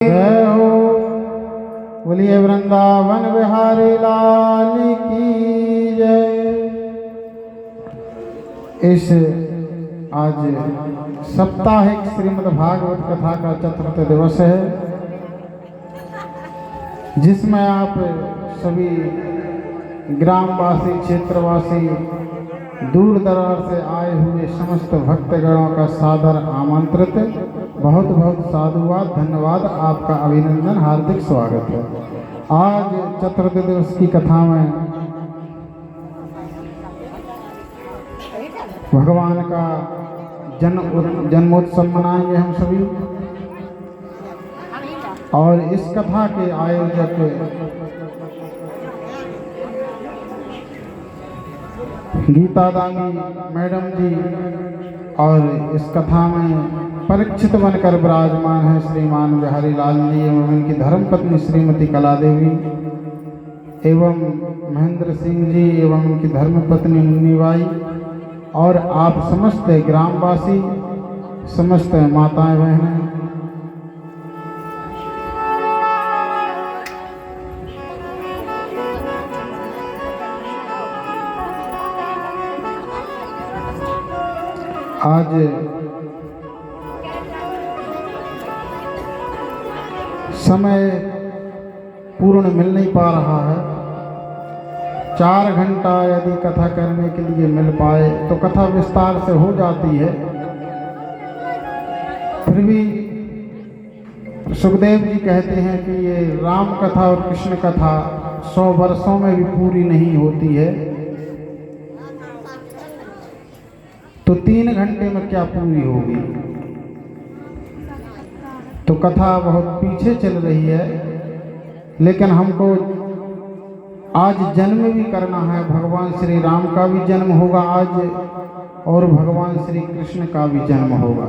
जय हो। बोलिए वृंदावन बिहारी लाल की जय। इस आज साप्ताहिक श्रीमद् भागवत कथा का चतुर्थ दिवस है, जिसमें आप सभी ग्रामवासी, क्षेत्रवासी, दूर दराज से आए हुए समस्त भक्तगणों का सादर आमंत्रित, बहुत बहुत साधुवाद, धन्यवाद, आपका अभिनंदन, हार्दिक स्वागत है। आज चतुर्थ दिवस की कथा में भगवान का जन्मोत्सव मनाएंगे हम सभी, और इस कथा के आयोजक गीता दानी मैडम जी, और इस कथा में परीक्षित बनकर विराजमान है श्रीमान बिहारी लाल जी एवं इनकी धर्मपत्नी श्रीमती कला देवी एवं महेंद्र सिंह जी एवं उनकी धर्मपत्नी मुन्नीबाई, और आप समस्त ग्रामवासी, समस्त माताएं बहनें। आज समय पूर्ण मिल नहीं पा रहा है। 4 घंटा यदि कथा करने के लिए मिल पाए तो कथा विस्तार से हो जाती है। फिर भी सुखदेव जी कहते हैं कि ये राम कथा और कृष्ण कथा 100 वर्षों में भी पूरी नहीं होती है, तो 3 घंटे में क्या पूरी होगी। तो कथा बहुत पीछे चल रही है, लेकिन हमको आज जन्म भी करना है। भगवान श्री राम का भी जन्म होगा आज, और भगवान श्री कृष्ण का भी जन्म होगा।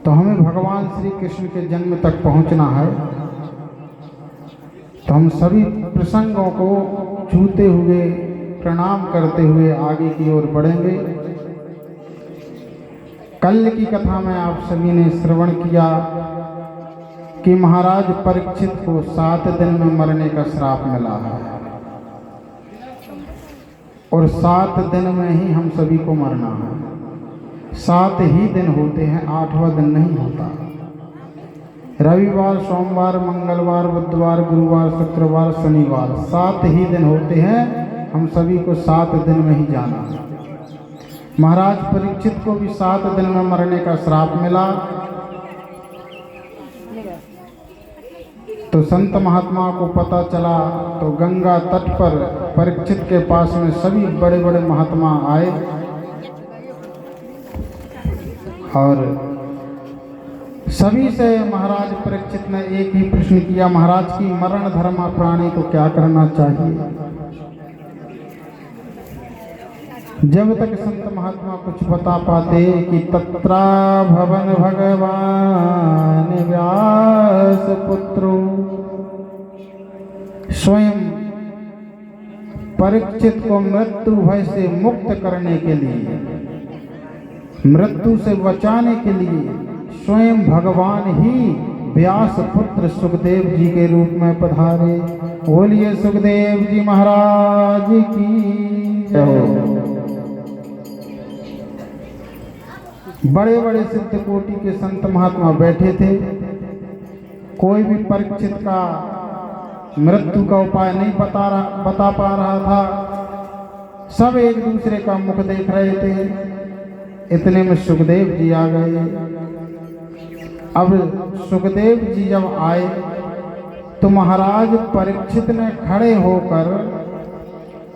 तो हमें भगवान श्री कृष्ण के जन्म तक पहुंचना है। तो हम सभी प्रसंगों को छूते हुए, प्रणाम करते हुए आगे की ओर बढ़ेंगे। कल की कथा में आप सभी ने श्रवण किया कि महाराज परीक्षित को 7 दिन में मरने का श्राप मिला है, और 7 दिन में ही हम सभी को मरना है। 7 ही दिन होते हैं, 8वां दिन नहीं होता। रविवार, सोमवार, मंगलवार, बुधवार, गुरुवार, शुक्रवार, शनिवार, 7 ही दिन होते हैं। हम सभी को 7 दिन में ही जाना है। महाराज परीक्षित को भी 7 दिन में मरने का श्राप मिला। तो संत महात्मा को पता चला, तो गंगा तट पर परीक्षित के पास में सभी बड़े बड़े महात्मा आए, और सभी से महाराज परीक्षित ने एक ही प्रश्न किया, महाराज की मरण धर्म प्राणी को क्या करना चाहिए। जब तक संत महात्मा कुछ बता पाते कि तत्रा भवन भगवान व्यास पुत्रो, स्वयं परीक्षित को मृत्यु भय से मुक्त करने के लिए, मृत्यु से बचाने के लिए स्वयं भगवान ही व्यास पुत्र सुखदेव जी के रूप में पधारे। बोलिए सुखदेव जी महाराज की जय। बड़े बड़े सिद्ध कोटि के संत महात्मा बैठे थे। कोई भी परीक्षित का मृत्यु का उपाय नहीं बता पा रहा था। सब एक दूसरे का मुख देख रहे थे। इतने में सुखदेव जी आ गए। अब सुखदेव जी जब आए तो महाराज परीक्षित ने खड़े होकर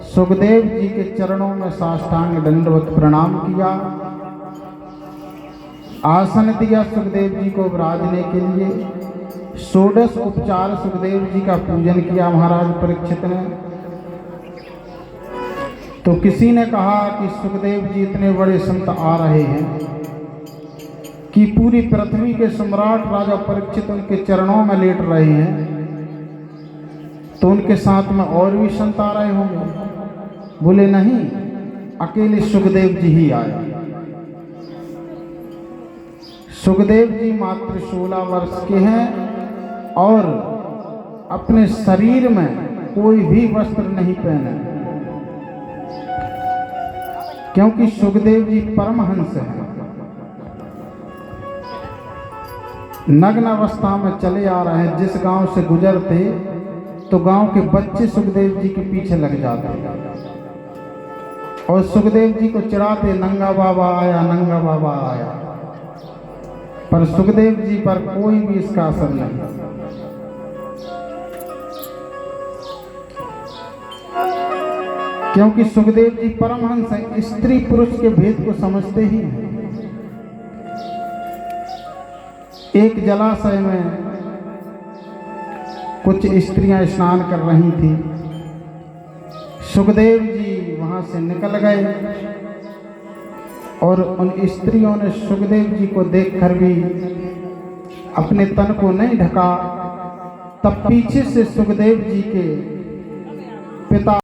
सुखदेव जी के चरणों में साष्टांग दंडवत प्रणाम किया, आसन दिया सुखदेव जी को विराजने के लिए। 16 उपचार सुखदेव जी का पूजन किया महाराज परीक्षित ने। तो किसी ने कहा कि सुखदेव जी इतने बड़े संत आ रहे हैं कि पूरी पृथ्वी के सम्राट राजा परीक्षित उनके चरणों में लेट रहे हैं, तो उनके साथ में और भी संत आ रहे होंगे। बोले नहीं, अकेले सुखदेव जी ही आए। सुखदेव जी मात्र 16 वर्ष के हैं और अपने शरीर में कोई भी वस्त्र नहीं पहने, क्योंकि सुखदेव जी परमहंस हैं। नग्न अवस्था में चले आ रहे हैं। जिस गांव से गुजरते तो गांव के बच्चे सुखदेव जी के पीछे लग जाते और सुखदेव जी को चिढ़ाते, नंगा बाबा आया, नंगा बाबा आया। पर सुखदेव जी पर कोई भी इसका असर नहीं। क्योंकि सुखदेव जी परमहंस हैं, स्त्री पुरुष के भेद को समझते ही हैं। एक जलाशय में कुछ स्त्रियां स्नान कर रही थी। सुखदेव जी वहां से निकल गए और उन स्त्रियों ने सुखदेव जी को देखकर भी अपने तन को नहीं ढका। तब पीछे से सुखदेव जी के पिता